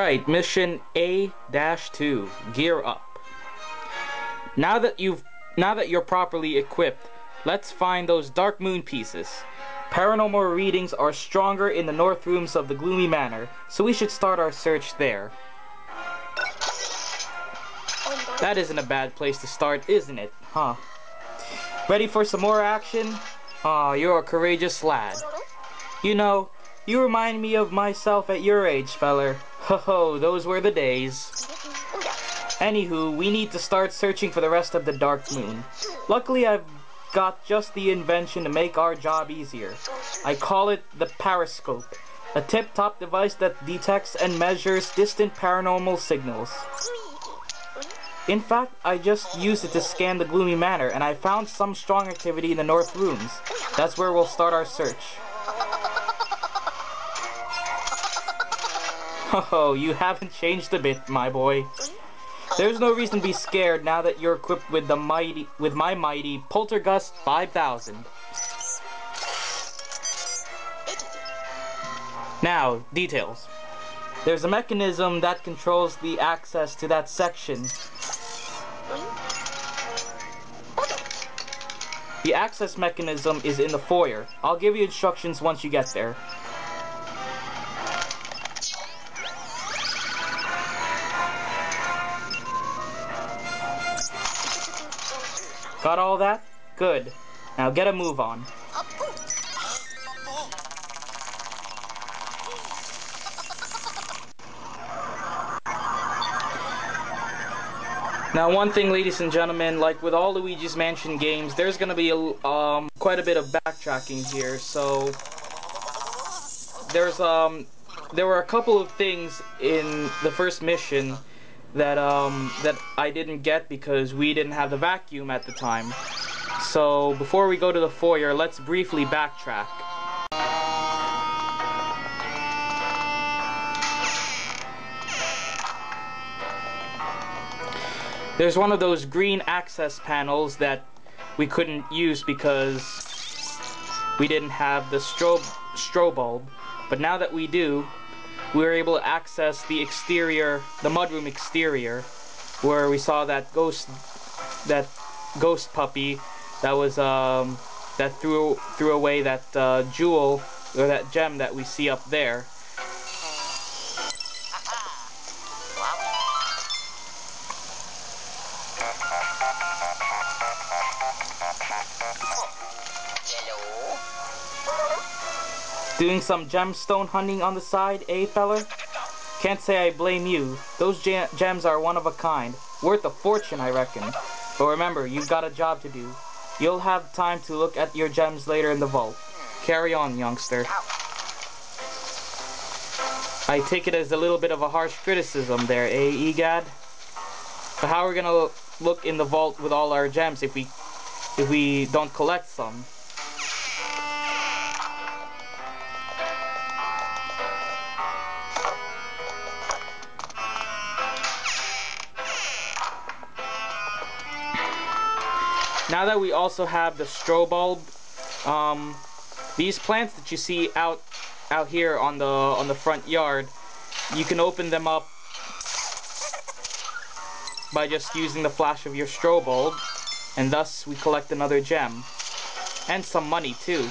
Alright, mission A-2, gear up. Now that you're properly equipped, let's find those dark moon pieces. Paranormal readings are stronger in the north rooms of the Gloomy Manor, so we should start our search there. That isn't a bad place to start, isn't it? Huh? Ready for some more action? Aw, you're a courageous lad. You know, you remind me of myself at your age, feller. Ho ho, those were the days. Anywho, we need to start searching for the rest of the dark moon. Luckily, I've got just the invention to make our job easier. I call it the periscope, a tip-top device that detects and measures distant paranormal signals. In fact, I just used it to scan the Gloomy Manor, and I found some strong activity in the north rooms. That's where we'll start our search. Oh, you haven't changed a bit, my boy. There's no reason to be scared now that you're equipped with my mighty Poltergust 5000. Now, details. There's a mechanism that controls the access to that section. The access mechanism is in the foyer. I'll give you instructions once you get there. Got all that? Good. Now get a move on. Now one thing, ladies and gentlemen, like with all Luigi's Mansion games, there's gonna be quite a bit of backtracking here. So there were a couple of things in the first mission that I didn't get because we didn't have the vacuum at the time. So before we go to the foyer, let's briefly backtrack. There's one of those green access panels that we couldn't use because we didn't have the strobe bulb, but now that we do, we were able to access the exterior, the mudroom exterior, where we saw that ghost puppy that was that threw away that jewel or that gem that we see up there. Doing some gemstone hunting on the side, eh, feller? Can't say I blame you. Those gems are one of a kind. Worth a fortune, I reckon. But remember, you've got a job to do. You'll have time to look at your gems later in the vault. Carry on, youngster. I take it as a little bit of a harsh criticism there, eh, Egad? But how are we gonna look in the vault with all our gems if we don't collect some? Now that we also have the strobe bulb, these plants that you see out here on the front yard, you can open them up by just using the flash of your strobe bulb, and thus we collect another gem and some money too.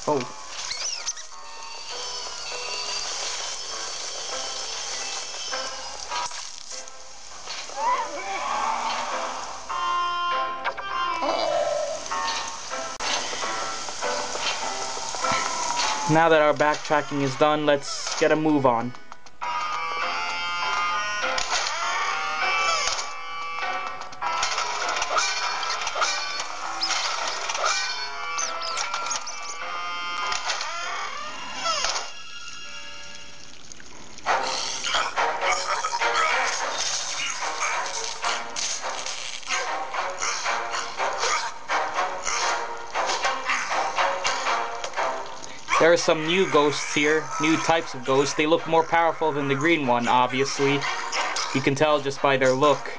Oh. Now that our backtracking is done, let's get a move on. There are some new ghosts here, new types of ghosts. They look more powerful than the green one, obviously. You can tell just by their look.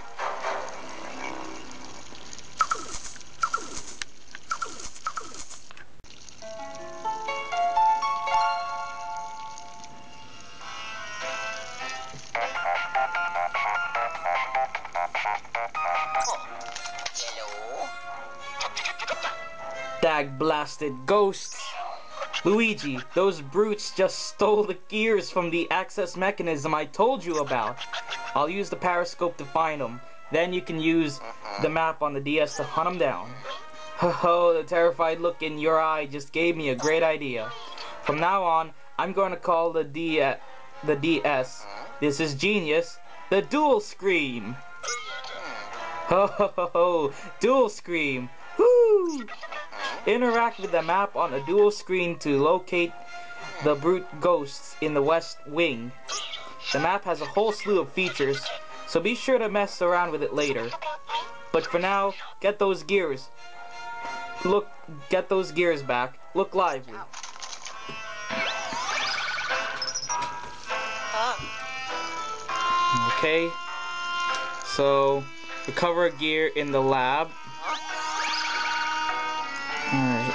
Dag blasted ghosts! Luigi, those brutes just stole the gears from the access mechanism I told you about. I'll use the periscope to find them. Then you can use the map on the DS to hunt them down. Ho, the terrified look in your eye just gave me a great idea. From now on, I'm going to call the DS. This is genius. The Dual Scream. Ho ho ho ho! Dual Scream! Woo! Interact with the map on a dual screen to locate the brute ghosts in the West Wing. The map has a whole slew of features, so be sure to mess around with it later. But for now, get those gears. Get those gears back. Look lively. Okay. So, recover a gear in the lab. Alright.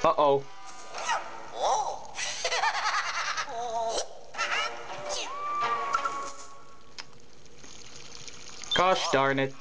Uh-oh. Gosh darn it.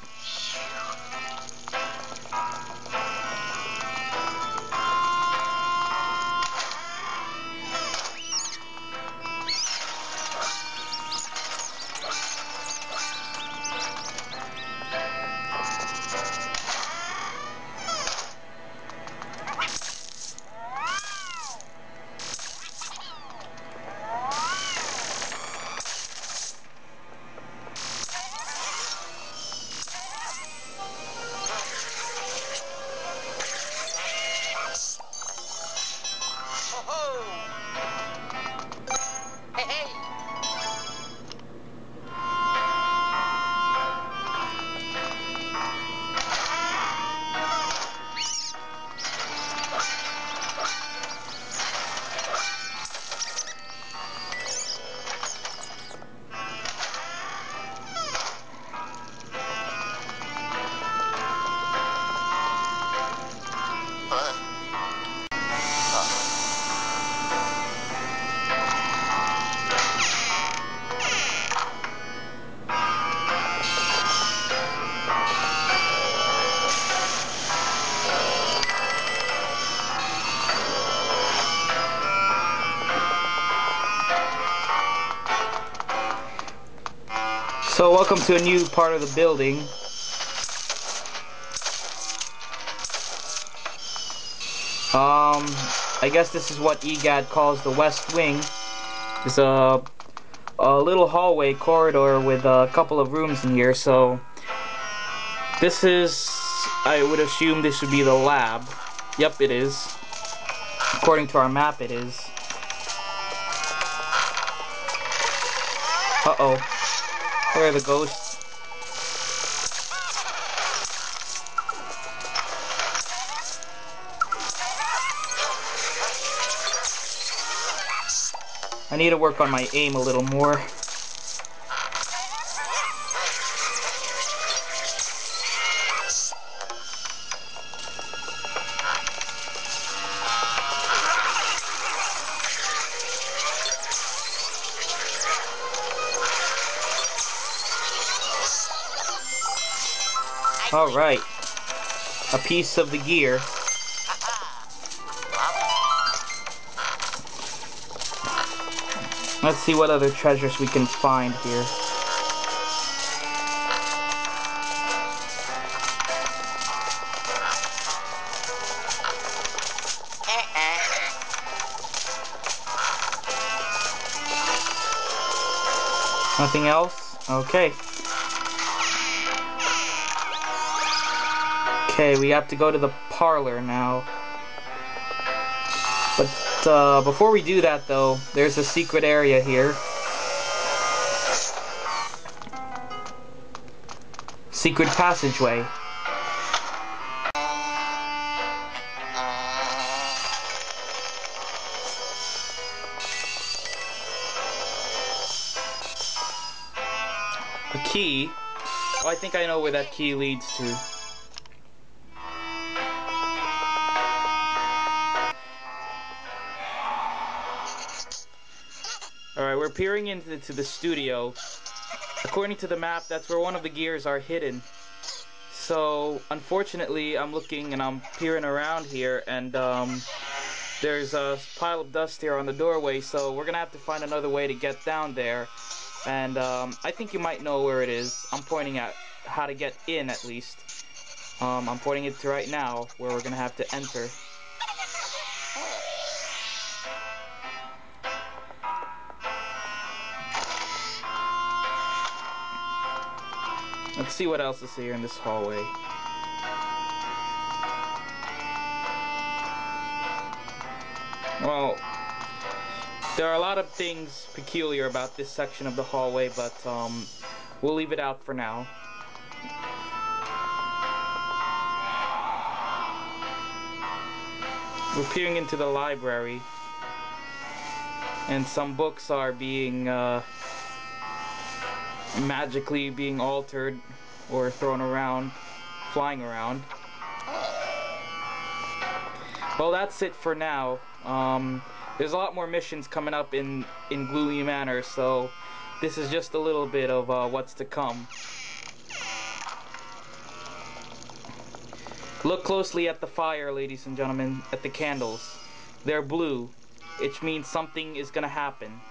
So welcome to a new part of the building. I guess this is what EGAD calls the West Wing. It's a little hallway corridor with a couple of rooms in here, so this is, I would assume this would be the lab. Yep, it is. According to our map, it is. Uh-oh. Where are the ghosts? I need to work on my aim a little more. Alright. A piece of the gear. Let's see what other treasures we can find here. Nothing else? Okay. Okay, we have to go to the parlor now. But before we do that though, there's a secret area here. Secret passageway. key. Oh, I think I know where that key leads to. Alright, we're peering into the studio. According to the map, that's where one of the gears are hidden. So, unfortunately, I'm looking and I'm peering around here, and there's a pile of dust here on the doorway, so we're gonna have to find another way to get down there. And I think you might know where it is. I'm pointing at how to get in, at least. I'm pointing it to right now, where we're gonna have to enter. Let's see what else is here in this hallway. Well, there are a lot of things peculiar about this section of the hallway, but we'll leave it out for now. We're peering into the library, and some books are being magically being altered or thrown around, flying around. Well, that's it for now. There's a lot more missions coming up in Gloomy Manor, so this is just a little bit of what's to come. Look closely at the fire, ladies and gentlemen, at the candles. They're blue, which means something is gonna happen.